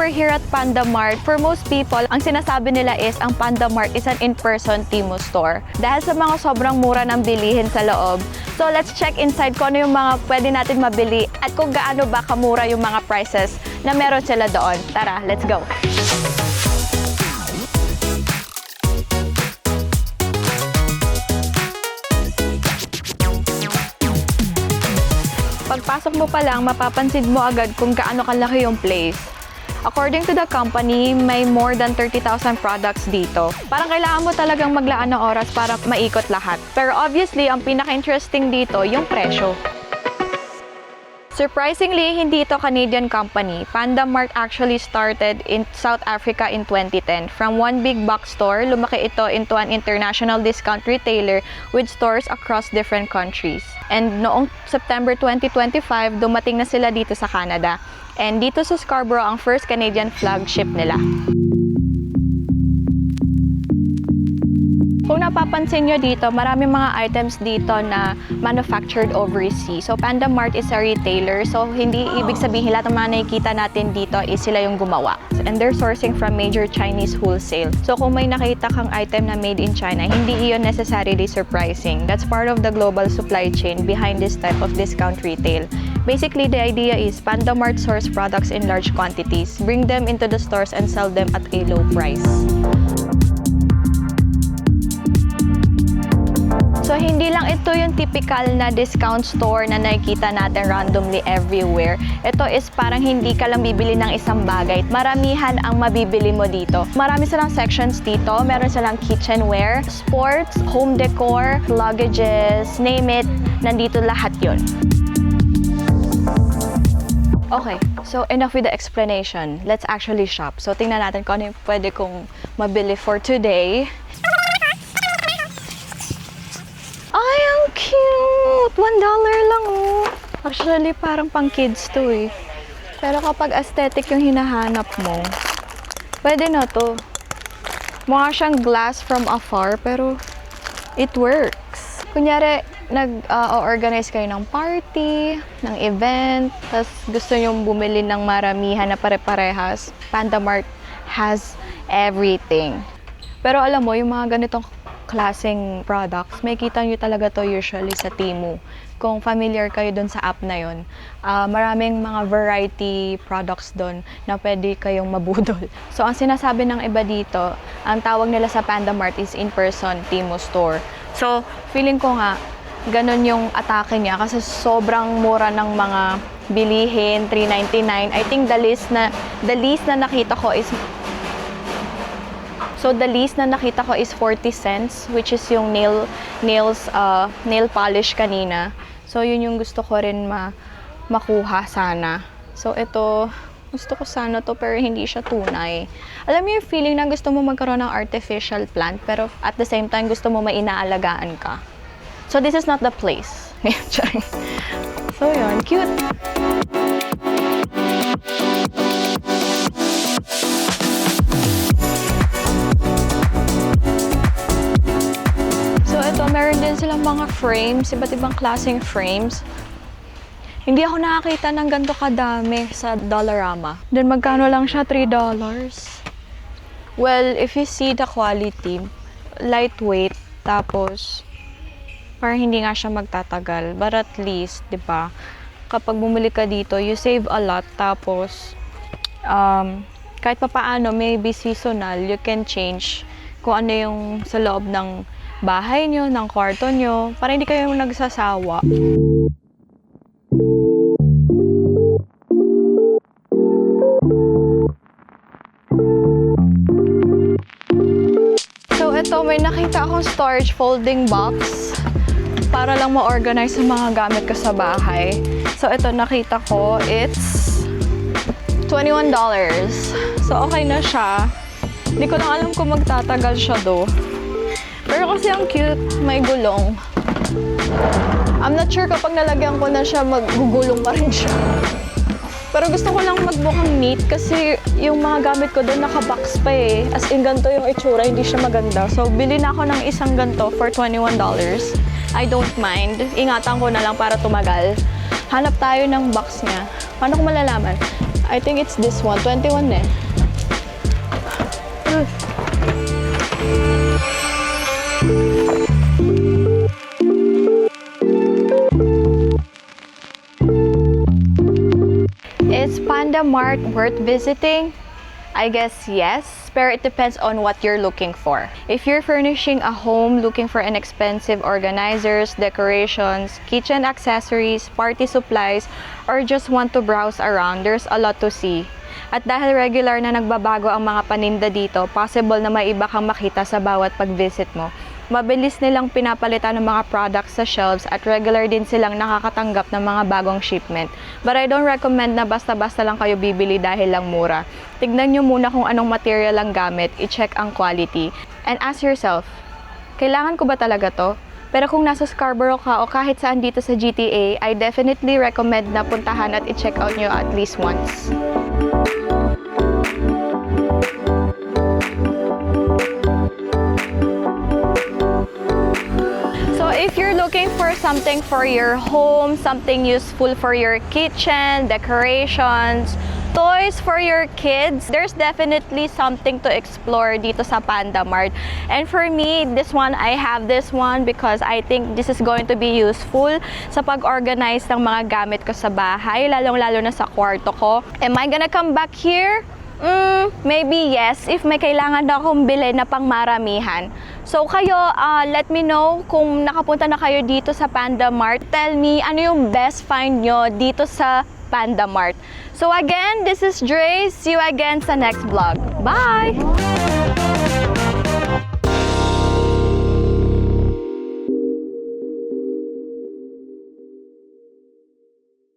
we're here at Panda Mart, for most people, ang sinasabi nila is ang Panda Mart is an in-person Temu store. Dahil sa mga sobrang mura ng bilihin sa loob. So let's check inside kung ano yung mga pwede natin mabili at kung gaano ba kamura yung mga prices na meron sila doon. Tara, let's go! Pagpasok mo pa lang, mapapansin mo agad kung gaano kalaki yung place. According to the company, may more than 30,000 products dito. Parang kailangan mo talagang maglaan ng oras para maikot lahat. Pero obviously, ang pinaka-interesting dito, yung presyo. Surprisingly, hindi ito Canadian company. Panda Mart actually started in South Africa in 2010. From one big box store, lumaki ito into an international discount retailer with stores across different countries. And noong September 2025, dumating na sila dito sa Canada. And dito sa Scarborough, ang first Canadian flagship nila. Kung napapansin nyo dito, maraming mga items dito na manufactured overseas. So, Panda Mart is a retailer. So, hindi ibig sabihin lahat ng mga nakikita natin dito is sila yung gumawa. And they're sourcing from major Chinese wholesale. So, kung may nakita kang item na made in China, hindi iyon necessarily surprising. That's part of the global supply chain behind this type of discount retail. Basically, the idea is Panda Mart source products in large quantities, bring them into the stores and sell them at a low price. So, hindi lang ito yung typical na discount store na nakikita natin randomly everywhere. Ito is parang hindi ka lang bibili ng isang bagay. Maramihan ang mabibili mo dito. Marami silang sections dito. Meron silang kitchenware, sports, home decor, luggages, name it. Nandito lahat yun. Okay, so enough with the explanation. Let's actually shop. So, tingnan natin kung ano yung pwede kong mabili for today. Ay, ang cute! $1 lang, oh. Actually, parang pang kids to, eh. Pero kapag aesthetic yung hinahanap mo, pwede na to. Mukha siyang glass from afar, pero it works. Kunyari, nag-organize kayo ng party, ng event, tapos gusto nyo bumili ng maramihan na pare-parehas, Panda Mart has everything. Pero alam mo, yung mga ganitong klaseng products, may kita nyo talaga to usually sa Temu. Kung familiar kayo dun sa app na yun, maraming mga variety products dun na pwede kayong mabudol. So, ang sinasabi ng iba dito, ang tawag nila sa Panda Mart is in-person Temu store. So, feeling ko nga, ganun yung atake niya kasi sobrang mura ng mga bilihin, $3.99. I think the least na nakita ko is the least na nakita ko is 40 cents, which is yung nail polish kanina. So, yun yung gusto ko rin makuha sana. So, ito, gusto ko sana to pero hindi siya tunay. Alam mo yung feeling na gusto mo magkaroon ng artificial plant pero at the same time gusto mo may inaalagaan ka. So, this is not the place. So, yun. Cute! Meron din silang mga frames, iba't ibang klaseng frames. Hindi ako nakakita ng ganito kadami sa Dollarama. Then magkano lang siya? $3. Well, if you see the quality, lightweight, tapos parang hindi nga siya magtatagal. But at least, di ba, kapag bumili ka dito, you save a lot. Tapos, kahit pa paano, maybe seasonal, you can change kung ano yung sa loob ng bahay nyo, ng kwarto nyo, para hindi kayo nagsasawa. So, ito, may nakita akong storage folding box para lang ma-organize yung mga gamit ko sa bahay. So, ito, nakita ko, it's $21. So, okay na siya. Hindi ko lang alam kung magtatagal siya do. Pero kasi ang cute, may gulong. I'm not sure kapag nalagyan ko na siya, magugulong pa rin siya. Pero gusto ko lang magbukang neat kasi yung mga gamit ko doon nakabox pa eh. As in, ganito yung itsura, hindi siya maganda. So, bili na ako ng isang ganito for $21. I don't mind. Ingatan ko na lang para tumagal. Hanap tayo ng box niya. Paano ko malalaman? I think it's this one. 21 eh. Is Panda Mart worth visiting? I guess yes, pero it depends on what you're looking for. If you're furnishing a home looking for inexpensive organizers, decorations, kitchen accessories, party supplies, or just want to browse around, there's a lot to see. At dahil regular na nagbabago ang mga paninda dito, possible na may iba kang makita sa bawat pag-visit mo. Mabilis nilang pinapalitan ng mga products sa shelves at regular din silang nakakatanggap ng mga bagong shipment. But I don't recommend na basta-basta lang kayo bibili dahil lang mura. Tignan nyo muna kung anong material ang gamit, i-check ang quality, and ask yourself, kailangan ko ba talaga to? Pero kung nasa Scarborough ka o kahit saan dito sa GTA, I definitely recommend na puntahan at i-check out nyo at least once. If you're looking for something for your home, something useful for your kitchen, decorations, toys for your kids, there's definitely something to explore dito sa Panda Mart. And for me, I have this one because I think this is going to be useful sa pag-organize ng mga gamit ko sa bahay, lalong-lalo na sa kwarto ko. Am I gonna come back here? Maybe yes, if may kailangan na akong bilhin na pang maramihan. So kayo, let me know kung nakapunta na kayo dito sa Panda Mart. Tell me, ano yung best find nyo dito sa Panda Mart. So again, this is Dre. See you again sa next vlog. Bye!